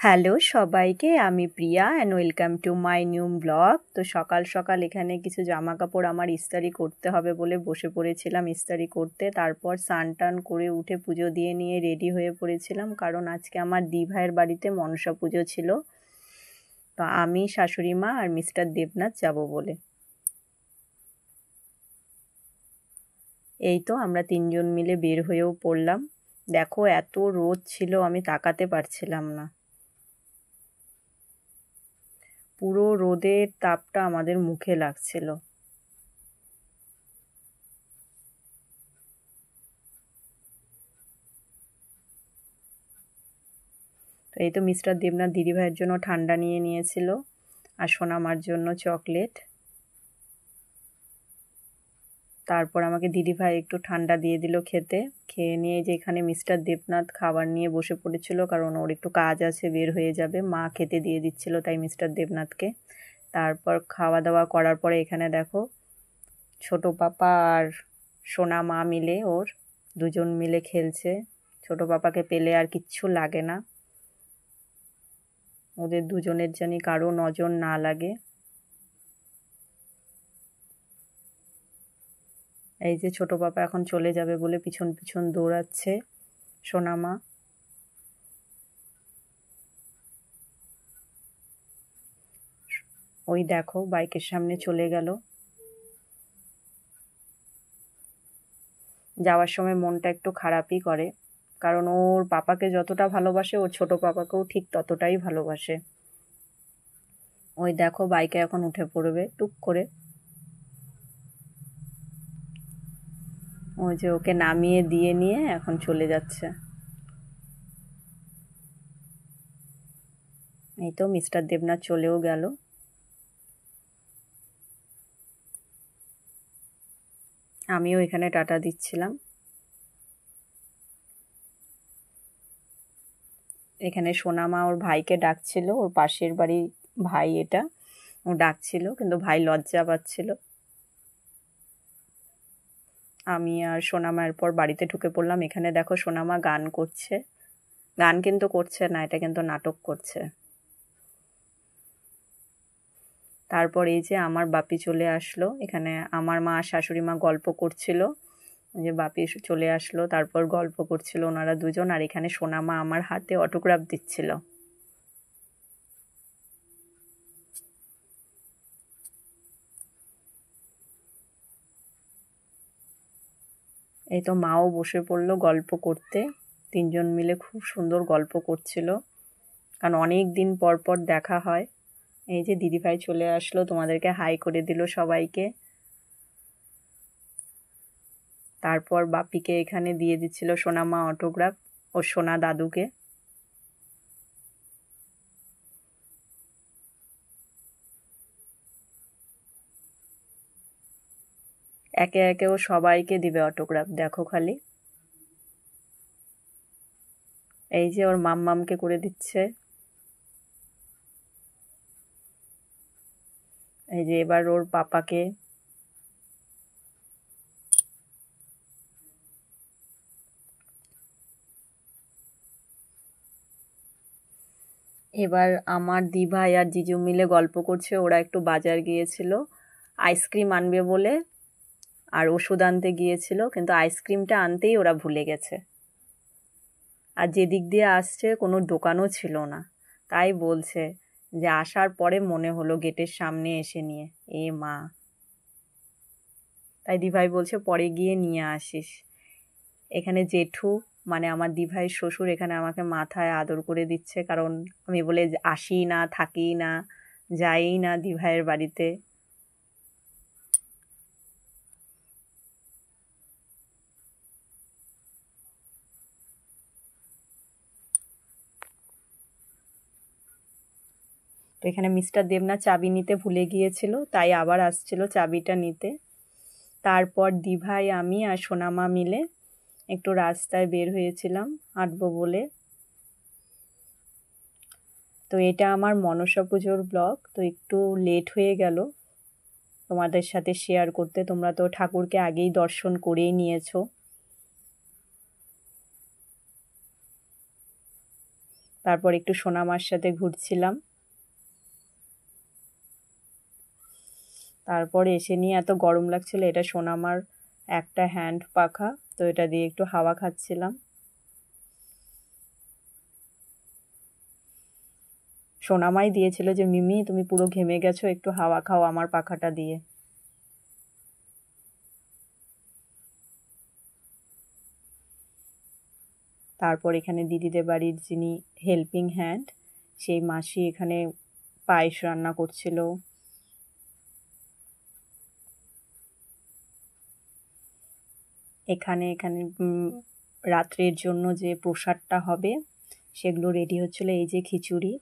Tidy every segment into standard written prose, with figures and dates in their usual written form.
Hello সবাইকে, আমি Priya and welcome to my new blog. তো সকাল সকাল এখানে কিছু জামা কাপড় আমার ইস্ত্রি করতে হবে বলে বসে পড়েছিলাম ইস্ত্রি করতে। তারপর স্নান টান করে উঠে পুজো দিয়ে নিয়ে রেডি হয়ে পড়েছিলাম, কারণ আজকে আমার দিভাইয়ের বাড়িতে মনসা পুজো ছিল। তো আমি, শাশুড়ি মা আর মিস্টার দেবনাথ যাব বলে। এই তো আমরা তিনজন মিলে বের হয়েও পড়লাম। দেখো এত রোদ ছিল, আমি তাকাতে পারছিলাম না। পুরো রোদের তাপটা আমাদের মুখে লাগছিল। তো এই তো মিস্টার দেবনাথ দিদিভাইয়ের জন্য ঠান্ডা নিয়ে নিয়েছিল, আর সোনামার জন্য চকলেট। তারপর আমাকে দিদিভাই একটু ঠান্ডা দিয়ে দিল খেতে। খেয়ে নিয়ে যে এখানে মিস্টার দেবনাথ খাবার নিয়ে বসে পড়েছিল, কারণ ওর একটু কাজ আছে, বের হয়ে যাবে। মা খেতে দিয়ে দিচ্ছিল তাই মিস্টার দেবনাথকে। তারপর খাওয়া দাওয়া করার পরে এখানে দেখো ছোট পাপা আর সোনা মা মিলে ওর দুজন মিলে খেলছে। ছোট পাপাকে পেলে আর কিচ্ছু লাগে না, ওদের দুজনের জানি কারো নজর না লাগে। এই যে ছোট পাপা এখন চলে যাবে বলে পিছন পিছন দৌড়াচ্ছে সোনামা। ওই দেখো বাইকের সামনে চলে গেল। যাওয়ার সময় মনটা একটু খারাপই করে, কারণ ওর পাপাকে যতটা ভালোবাসে ওর ছোট পাপাকেও ঠিক ততটাই ভালোবাসে। ওই দেখো বাইকে এখন উঠে পড়বে টুক করে। ওই যে ওকে নামিয়ে দিয়ে নিয়ে এখন চলে যাচ্ছে। এই তো মিস্টার দেবনাথ চলেও গেল। আমিও এখানে টাটা দিচ্ছিলাম। এখানে সোনামা ওর ভাইকে ডাকছিল, ওর পাশের বাড়ি ভাই এটা। ও ডাকছিল কিন্তু ভাই লজ্জা পাচ্ছিল। আমি আর সোনামা এরপর বাড়িতে ঢুকে পড়লাম। এখানে দেখো সোনামা গান করছে। গান কিন্তু করছে না, এটা কিন্তু নাটক করছে। তারপর এই যে আমার বাপি চলে আসলো। এখানে আমার মা শাশুড়ি মা গল্প করছিল, যে বাপি চলে আসলো, তারপর গল্প করছিল ওনারা দুজন। আর এখানে সোনামা আমার হাতে অটোগ্রাফ দিচ্ছিল। এই তো মাও বসে পড়লো গল্প করতে। তিনজন মিলে খুব সুন্দর গল্প করছিল, কারণ অনেক দিন পর পর দেখা হয়। এই যে দিদিভাই চলে আসলো, তোমাদেরকে হাই করে দিল সবাইকে। তারপর বাপিকে এখানে দিয়ে দিচ্ছিল সোনামা অটোগ্রাফ, ও সোনা দাদুকে। একে একে ও সবাইকে দিবে অটোগ্রাফ, দেখো খালি। এই যে ওর মাম্মামকে করে দিচ্ছে। এই যে এবার ওর পাপাকে। এবার আমার দিভাই আর জিজু মিলে গল্প করছে। ওরা একটু বাজার গিয়েছিল আইসক্রিম আনবে বলে, আর ওষুধ আনতে গিয়েছিল, কিন্তু আইসক্রিমটা আনতেই ওরা ভুলে গেছে। আর যেদিক দিয়ে আসছে কোনো দোকানও ছিল না, তাই বলছে যে আসার পরে মনে হলো গেটের সামনে এসে নিয়ে। এ মা! তাই দিভাই বলছে পরে গিয়ে নিয়ে আসিস। এখানে জেঠু মানে আমার দিভাইয়ের শ্বশুর এখানে আমাকে মাথায় আদর করে দিচ্ছে, কারণ আমি বলে আসি না, থাকি না, যাই না দিভাইয়ের বাড়িতে। তো এখানে মিস্টার দেবনাথ চাবি নিতে ভুলে গিয়েছিল, তাই আবার আসছিল চাবিটা নিতে। তারপর দিভাই, আমি আর সোনামা মিলে একটু রাস্তায় বের হয়েছিলাম হাঁটবো বলে। তো এটা আমার মনসা পুজোর ব্লগ। তো একটু লেট হয়ে গেল তোমাদের সাথে শেয়ার করতে। তোমরা তো ঠাকুরকে আগেই দর্শন করেই নিয়েছো। তারপর একটু সোনামার সাথে ঘুরছিলাম। তারপরে এসে নিয়ে এত গরম লাগছিল, এটা সোনামার একটা হ্যান্ড পাখা, তো এটা দিয়ে একটু হাওয়া খাচ্ছিলাম। সোনামাই দিয়েছিল যে মিমি তুমি পুরো ঘেমে গেছো, একটু হাওয়া খাও আমার পাখাটা দিয়ে। তারপর এখানে দিদিদের বাড়ির যিনি হেল্পিং হ্যান্ড, সেই মাসি এখানে পায়েস রান্না করছিল। এখানে এখানে রাত্রের জন্য যে প্রসাদটা হবে সেগুলো রেডি হচ্ছিল। এই যে খিচুড়ি,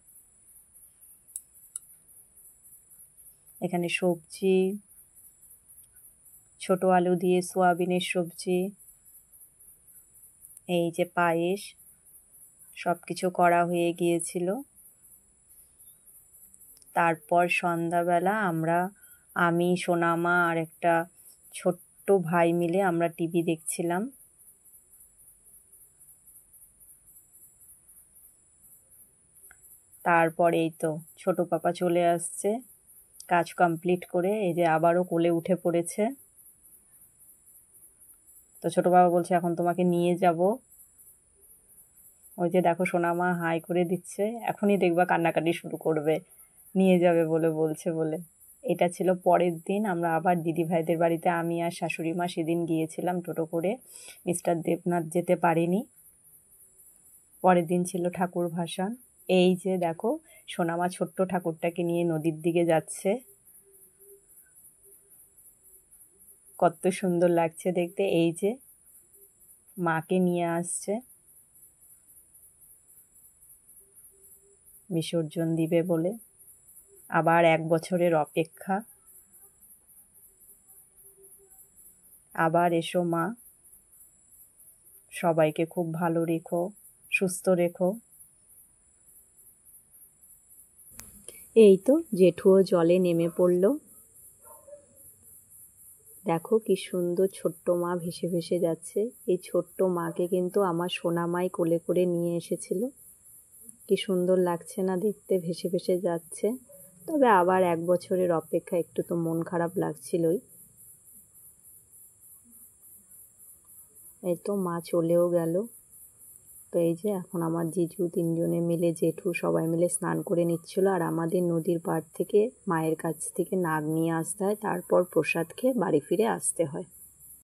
এখানে সবজি, ছোট আলু দিয়ে সোয়াবিনের সবজি, এই যে পায়েস, সবকিছু করা হয়ে গিয়েছিল। তারপর সন্ধ্যাবেলা আমি সোনামা আর একটা ছোট্ট ভাই মিলে আমরা টিভি দেখছিলাম। তারপর এই তো ছোট পাপা চলে আসছে কাজ কমপ্লিট করে, এই যে আবারও কোলে উঠে পড়েছে। তো ছোট বাবা বলছে এখন তোমাকে নিয়ে যাব। ওই যে দেখো সোনামা হাই করে দিচ্ছে, এখনই দেখবা কান্নাকাটি শুরু করবে, নিয়ে যাবে বলে বলছে বলে। এটা ছিল পরের দিন, আমরা আবার দিদি ভাইদের বাড়িতে আমি আর শাশুড়ি মা সেদিন গিয়েছিলাম টোটো করে। মিস্টার দেবনাথ যেতে পারেনি। পরের দিন ছিল ঠাকুর ভাসান। এই যে দেখো সোনামা ছোট্ট ঠাকুরটাকে নিয়ে নদীর দিকে যাচ্ছে, কত সুন্দর লাগছে দেখতে। এই যে মাকে নিয়ে আসছে বিসর্জন দিবে বলে। আবার 1 বছরের অপেক্ষা। আবার এসো মা, সবাইকে খুব ভালো রেখো, সুস্থ রেখো। এই তো জেঠুও জলে নেমে পড়ল। দেখো কি সুন্দর ছোট্ট মা ভেসে ভেসে যাচ্ছে। এই ছোট্ট মাকে কিন্তু আমার সোনামাই কোলে করে নিয়ে এসেছিল। কি সুন্দর লাগছে না দেখতে, ভেসে ভেসে যাচ্ছে। তবে আবার 1 বছরের অপেক্ষা, একটু তো মন খারাপ লাগছিলই। এই তো মা চলেও গেল। তো এই যে এখন আমার জিজু 3 জনে মিলে, জেঠু সবাই মিলে স্নান করে নিচ্ছিল। আর আমাদের নদীর পাড় থেকে মায়ের কাছ থেকে নাগ নিয়ে আসতে হয়, তারপর প্রসাদ খেয়ে বাড়ি ফিরে আসতে হয়।